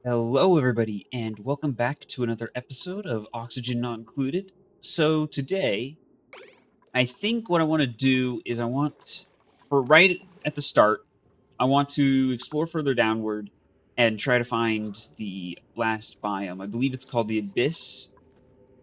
Hello, everybody, and welcome back to another episode of Oxygen Not Included. So today, I think what I want to do is for right at the start, I want to explore further downward and try to find the last biome. I believe it's called the Abyss.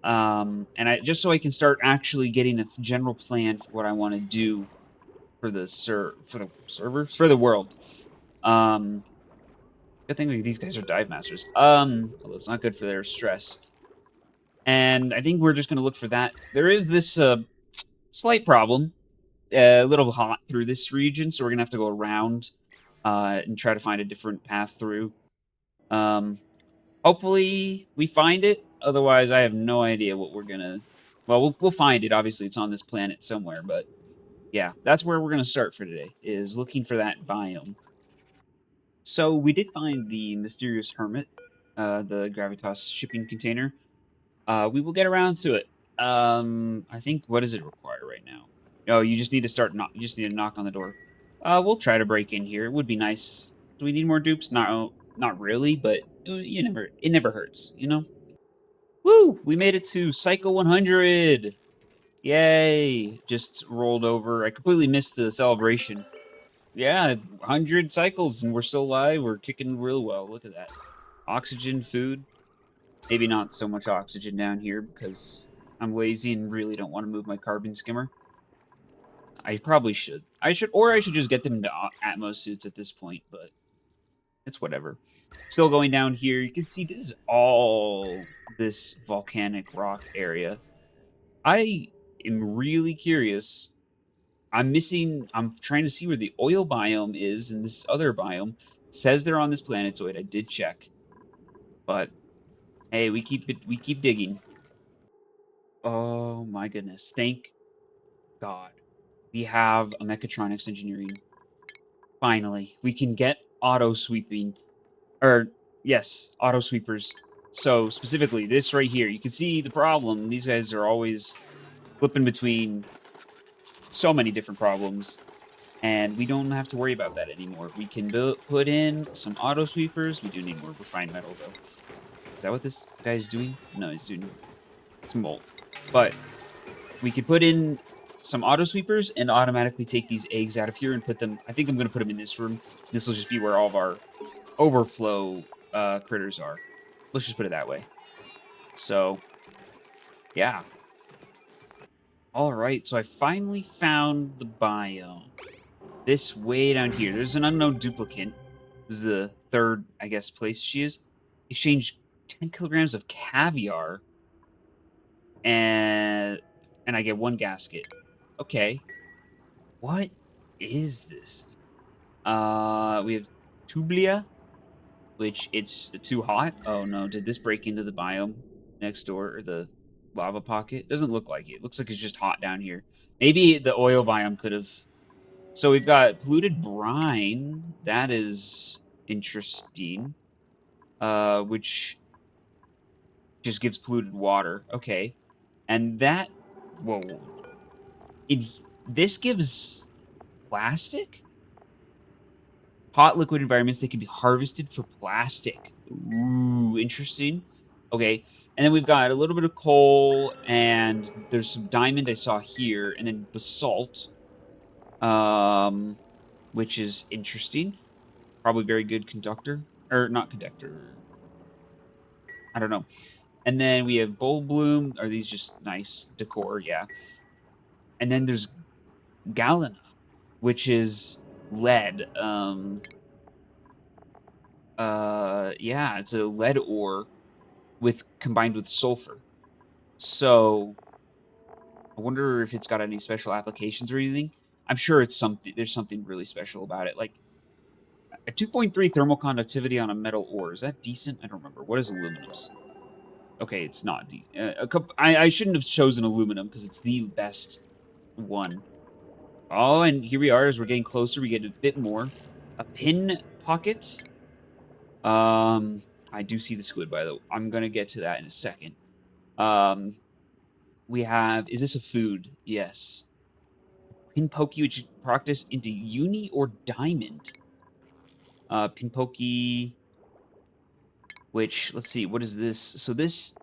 And I just so I can start actually getting a general plan for what I want to do for the servers for the world. Um, Good thing these guys are dive masters. Although it's not good for their stress. And I think we're just going to look for that. There is this slight problem, a little hot through this region, so we're going to have to go around and try to find a different path through. Um, Hopefully we find it. Otherwise, I have no idea what we're going to... Well, we'll find it. Obviously, it's on this planet somewhere, but yeah, that's where we're going to start for today, is looking for that biome. So we did find the mysterious hermit, the Gravitas shipping container. We will get around to it. I think what does it require right now? Oh, you just need to You just need to knock on the door. We'll try to break in here. It would be nice. Do we need more dupes? Not really, but it never hurts, you know. Woo! We made it to Cycle 100. Yay! Just rolled over. I completely missed the celebration. Yeah, 100 cycles and we're still alive. We're kicking real well. Look at that. Oxygen, food. Maybe not so much oxygen down here because I'm lazy and really don't want to move my carbon skimmer. I probably should. I should just get them into Atmos suits at this point, but it's whatever. Still going down here. You can see this is all this volcanic rock area. I am really curious. I'm trying to see where the oil biome is in this other biome. It says they're on this planetoid. I did check. But hey, we keep digging. Oh my goodness. Thank God. We have a mechatronics engineering. Finally. We can get auto sweeping. Or yes, auto sweepers. So specifically, this right here, you can see the problem. These guys are always flipping between so many different problems. And we don't have to worry about that anymore. We can put in some auto sweepers. We do need more refined metal, though. Is that what this guy is doing? No, he's doing some mold. But we could put in some auto sweepers and automatically take these eggs out of here and put them... I think I'm going to put them in this room. This will just be where all of our overflow critters are. Let's just put it that way. So, yeah. All right, so I finally found the biome. This way down here. There's an unknown duplicant. This is the third, I guess, place she is. Exchange 10 kilograms of caviar, and I get one gasket. Okay. What is this? We have Tublia, which it's too hot. Oh no, did this break into the biome next door, or the lava pocket? Doesn't look like it. Looks like it's just hot down here. Maybe the oil biome could have... So we've got polluted brine. That is interesting. Which just gives polluted water. Okay. And that... Whoa. This gives plastic? Hot liquid environments, they can be harvested for plastic. Ooh, interesting. Okay, and then we've got a little bit of coal, and there's some diamond I saw here, and then basalt, which is interesting. Probably very good conductor, or not conductor. I don't know. And then we have bulb bloom. Are these just nice decor? Yeah. And then there's galena, which is lead. Yeah, it's a lead ore combined with sulfur. So I wonder if it's got any special applications or anything. I'm sure it's something. There's something really special about it. Like a 2.3 thermal conductivity on a metal ore. Is that decent? I don't remember. What is aluminum's? Okay, it's not I shouldn't have chosen aluminum because it's the best one. Oh, and here we are. As we're getting closer, we get a bit more. A pin pocket. I do see the squid, by the way. I'm gonna get to that in a second. Um, we have... Is this a food? Yes. Pin pokey, which practice into uni or diamond. Pin pokey. which, let's see, what is this? So this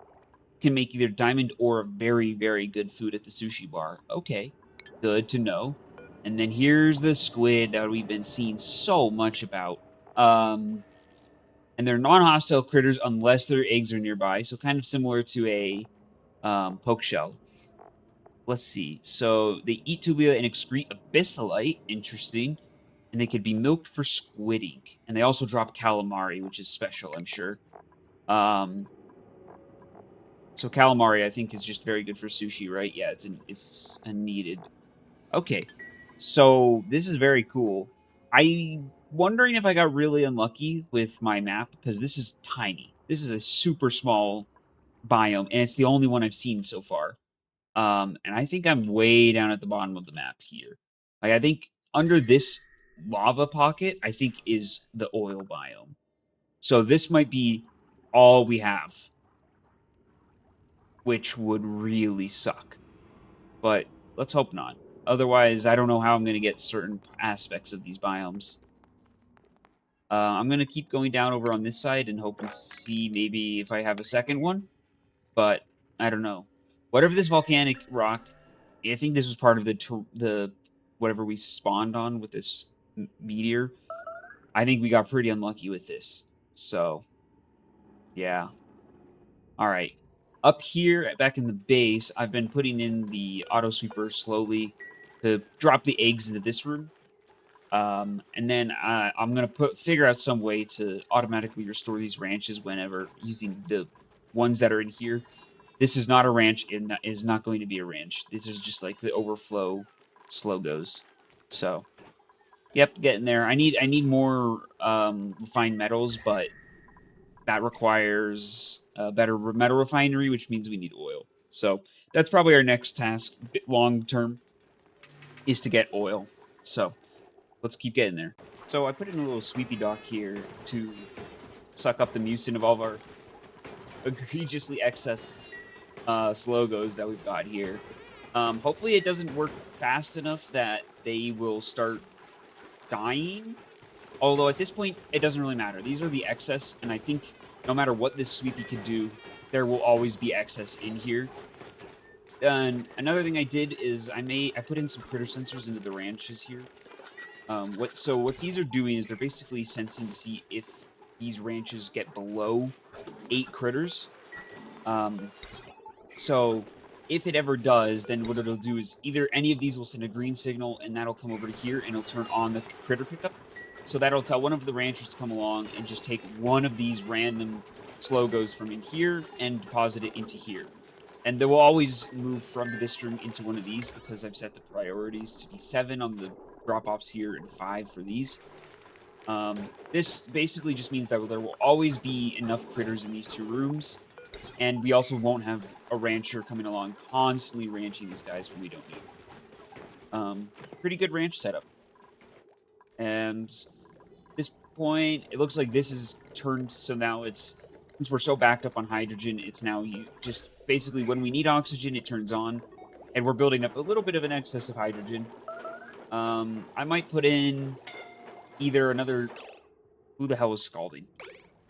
can make either diamond or a very, very good food at the sushi bar. Okay, good to know. And then here's the squid that we've been seeing so much about. Um, and they're non-hostile critters unless their eggs are nearby. So kind of similar to a poke shell. Let's see. So they eat tubula and excrete abyssalite. Interesting. And they could be milked for squid ink. And they also drop calamari, which is special, I'm sure. Um, so calamari, I think, is just very good for sushi, right? Yeah, it's a needed. Okay, so this is very cool. I'm wondering if I got really unlucky with my map because this is tiny. This is a super small biome, and it's the only one I've seen so far. And I think I'm way down at the bottom of the map here. Like I think under this lava pocket, I think is the oil biome. So this might be all we have, which would really suck. But let's hope not. Otherwise, I don't know how I'm going to get certain aspects of these biomes. I'm going to keep going down over on this side and hope and see maybe if I have a second one. But I don't know. Whatever this volcanic rock, I think this was part of the whatever we spawned on with this meteor. I think we got pretty unlucky with this. So, yeah. All right. Up here, back in the base, I've been putting in the auto sweeper slowly to drop the eggs into this room. And then I'm gonna figure out some way to automatically restore these ranches whenever using the ones that are in here. This is not a ranch, and that is not going to be a ranch. This is just like the overflow slow goes. So, yep, getting there. I need more refined metals, but that requires a better metal refinery, which means we need oil. So that's probably our next task, long term, is to get oil. So let's keep getting there. So I put in a little sweepy dock here to suck up the mucin of all of our egregiously excess slogos that we've got here. Hopefully it doesn't work fast enough that they will start dying. Although at this point, it doesn't really matter. These are the excess, and I think no matter what this sweepy could do, there will always be excess in here. And another thing I did is I put in some critter sensors into the ranches here. What these are doing is they're basically sensing to see if these ranches get below 8 critters. Um, so if it ever does, then what it'll do is either any of these will send a green signal and that'll come over to here and it'll turn on the critter pickup. So that'll tell one of the ranchers to come along and just take one of these random slogos from in here and deposit it into here. And they will always move from this room into one of these because I've set the priorities to be 7 on the drop-offs here and 5 for these. This basically just means that there will always be enough critters in these 2 rooms, and we also won't have a rancher coming along constantly ranching these guys when we don't need them. Pretty good ranch setup. And at this point, it looks like this is turned, so now it's, since we're so backed up on hydrogen, it's now just basically when we need oxygen, it turns on, and we're building up a little bit of an excess of hydrogen. I might put in either another, who the hell was scalding?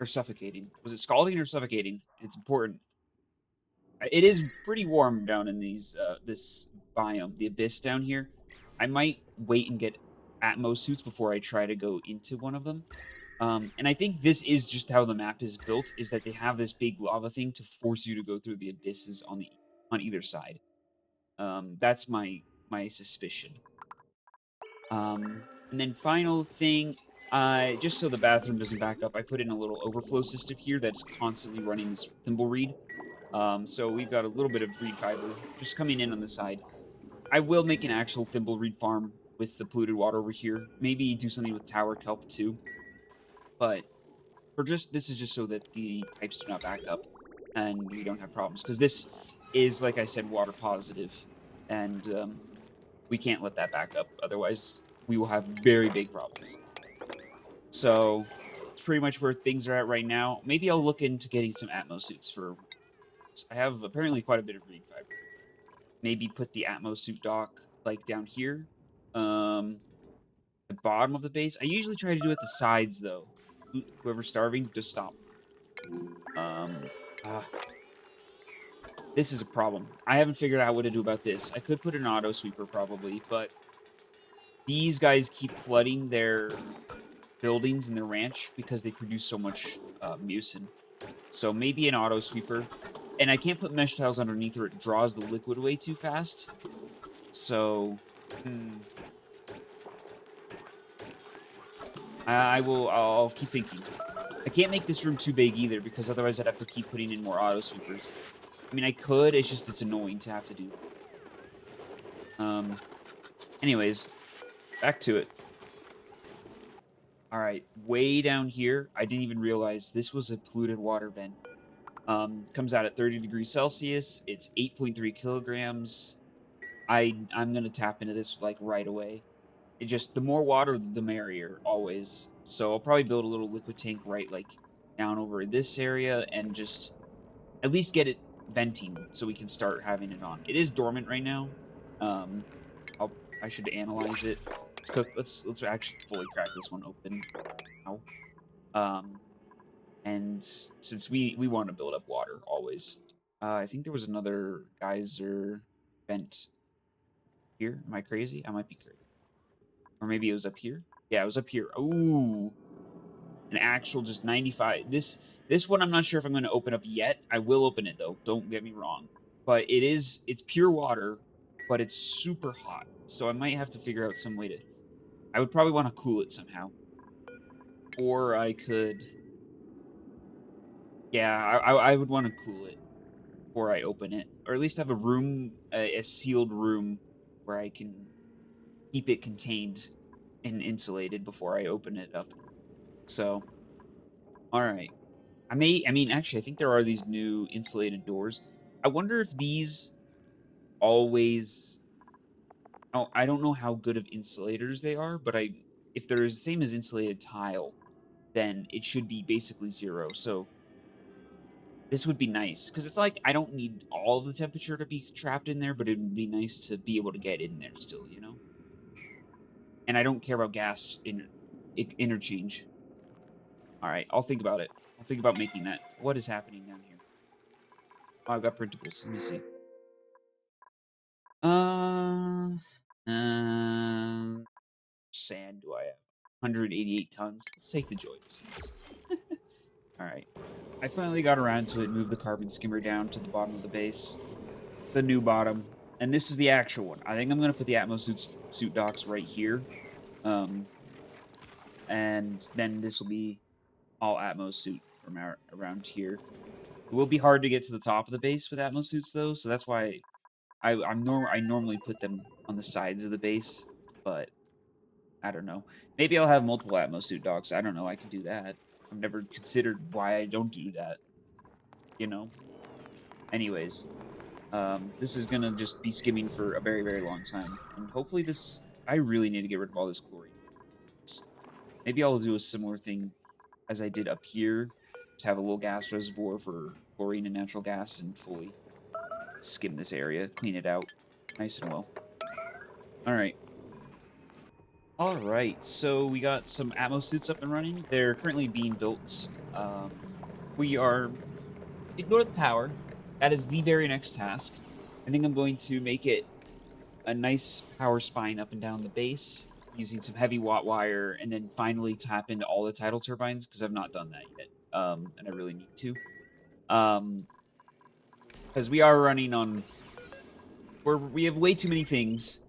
Or suffocating? Was it scalding or suffocating? It's important. It is pretty warm down in this biome, the abyss down here. I might wait and get Atmos suits before I try to go into one of them. And I think this is just how the map is built, is that they have this big lava thing to force you to go through the abysses on either side. That's my suspicion. And then final thing, just so the bathroom doesn't back up, I put in a little overflow system here that's constantly running this thimble reed. So we've got a little bit of reed fiber just coming in on the side. I will make an actual thimble reed farm with the polluted water over here. Maybe do something with tower kelp too. But this is just so that the pipes do not back up and we don't have problems. Because this is, like I said, water positive, and we can't let that back up. Otherwise, we will have very big problems. So it's pretty much where things are at right now. Maybe I'll look into getting some Atmos suits for. I have apparently quite a bit of reed fiber. Maybe put the Atmos suit dock like down here, the bottom of the base. I usually try to do it the sides though. Whoever's starving, just stop. Um, ah, this is a problem. I haven't figured out what to do about this. I could put an auto sweeper probably, but these guys keep flooding their buildings and their ranch because they produce so much mucin. So maybe an auto sweeper. And I can't put mesh tiles underneath or it draws the liquid away too fast. So, hmm, I'll keep thinking. I can't make this room too big either because otherwise I'd have to keep putting in more auto sweepers. I mean, I could. It's just it's annoying to have to do that. Anyways, back to it. All right, way down here, I didn't even realize this was a polluted water vent. Comes out at 30 degrees Celsius. It's 8.3 kilograms. I'm gonna tap into this like right away. It just the more water, the merrier, always. So I'll probably build a little liquid tank right like down over this area and just at least get it venting so we can start having it on. It is dormant right now. Um, I should analyze it. Let's cook. Let's actually fully crack this one open. Ow. Um, and since we want to build up water always, I think there was another geyser vent here. Am I crazy? I might be crazy. Or maybe it was up here. Yeah, it was up here. Ooh, an actual just 95. This one I'm not sure if I'm going to open up yet. I will open it though. Don't get me wrong. But it's pure water, but it's super hot. So I might have to figure out some way to. I would probably want to cool it somehow, or I could. Yeah, I would want to cool it before I open it, or at least have a room, a sealed room where I can keep it contained and insulated before I open it up. So, all right. I mean, actually, I think there are these new insulated doors. I wonder if these always. Oh, I don't know how good of insulators they are, but if they're the same as insulated tile, then it should be basically zero. So this would be nice because it's like I don't need all of the temperature to be trapped in there, but it would be nice to be able to get in there still, you know. And I don't care about interchange. All right, I'll think about it. I'll think about making that. What is happening down here? Oh, I've got printables. Let me see. Uh, um, sand do I have? 188 tons. Let's take the joy of seeds. All right. I finally got around to it, moved the carbon skimmer down to the bottom of the base, the new bottom, and this is the actual one. I think I'm gonna put the suit docks right here, um, and then this will be all Atmos suit from around here. It will be hard to get to the top of the base with Atmos suits though, so that's why I normally put them on the sides of the base, but I don't know. Maybe I'll have multiple Atmos suit docks. I don't know. I can do that. I've never considered why I don't do that. You know. Anyways, this is gonna just be skimming for a very very long time, and hopefully this. I really need to get rid of all this chlorine. Maybe I'll do a similar thing as I did up here. Just have a little gas reservoir for chlorine and natural gas, and fully skim this area, clean it out, nice and well. All right. All right, so we got some Atmos suits up and running. They're currently being built. We are ignore the power. That is the very next task. I think I'm going to make it a nice power spine up and down the base using some heavy watt wire, and then finally tap into all the tidal turbines because I've not done that yet, and I really need to. Because we are running on, we have way too many things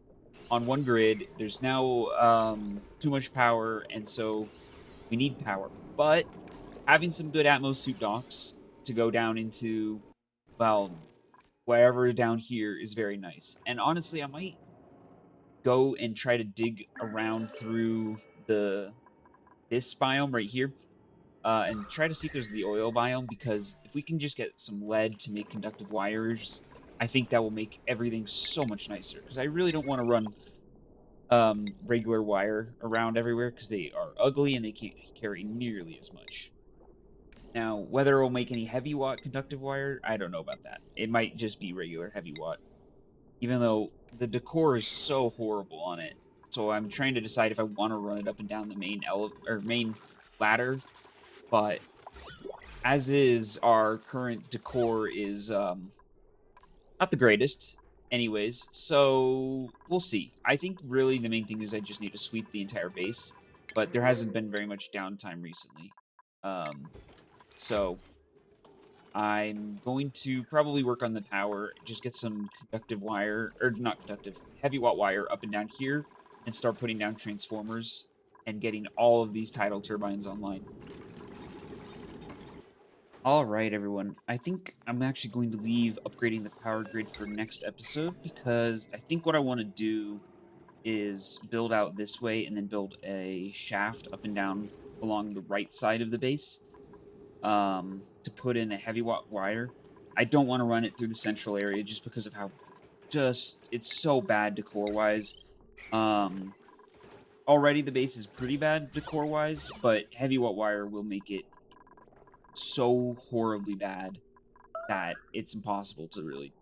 on one grid. There's now too much power, and so we need power. But having some good Atmos suit docks to go down into, well, wherever down here is very nice. And honestly, I might go and try to dig around through this biome right here, and try to see if there's the oil biome, because if we can just get some lead to make conductive wires, I think that will make everything so much nicer. Because I really don't want to run regular wire around everywhere because they are ugly and they can't carry nearly as much. Now, whether it'll make any heavy watt conductive wire, I don't know about that. It might just be regular heavy watt, even though the decor is so horrible on it. So I'm trying to decide if I want to run it up and down the main main ladder, but as is, our current decor is not the greatest, anyways. So we'll see. I think really the main thing is I just need to sweep the entire base, but there hasn't been very much downtime recently. Um, so I'm going to probably work on the power, just get some conductive wire, or not conductive, heavy watt wire up and down here, and start putting down transformers and getting all of these tidal turbines online. All right, everyone. I think I'm actually going to leave upgrading the power grid for next episode because I think what I want to do is build out this way and then build a shaft up and down along the right side of the base to put in a heavy watt wire. I don't want to run it through the central area just because of how just it's so bad decor wise. Um, already the base is pretty bad decor wise, but heavy watt wire will make it so horribly bad that it's impossible to really.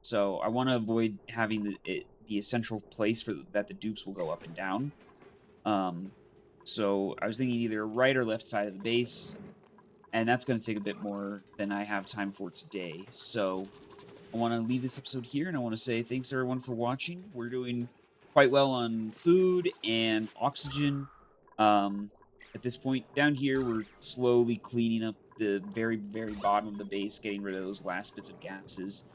So I want to avoid having it be a central place for that the dupes will go up and down. Um, so I was thinking either right or left side of the base, and that's going to take a bit more than I have time for today. So I want to leave this episode here, and I want to say thanks everyone for watching. We're doing quite well on food and oxygen. Um, at this point down here, we're slowly cleaning up the very, very bottom of the base, getting rid of those last bits of gases.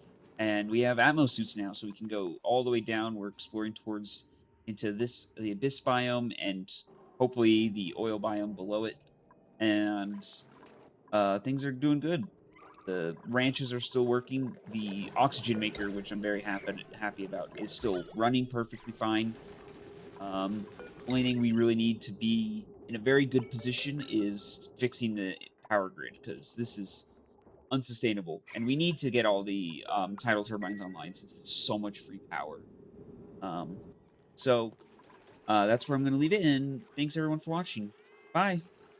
And we have atmo suits now, so we can go all the way down. We're exploring towards into the abyss biome and hopefully the oil biome below it. And things are doing good. The ranches are still working. The oxygen maker, which I'm very happy about, is still running perfectly fine. Um, only thing we really need to be in a very good position is fixing the power grid because this is unsustainable, and we need to get all the tidal turbines online since it's so much free power. Um, so that's where I'm going to leave it. And thanks everyone for watching. Bye.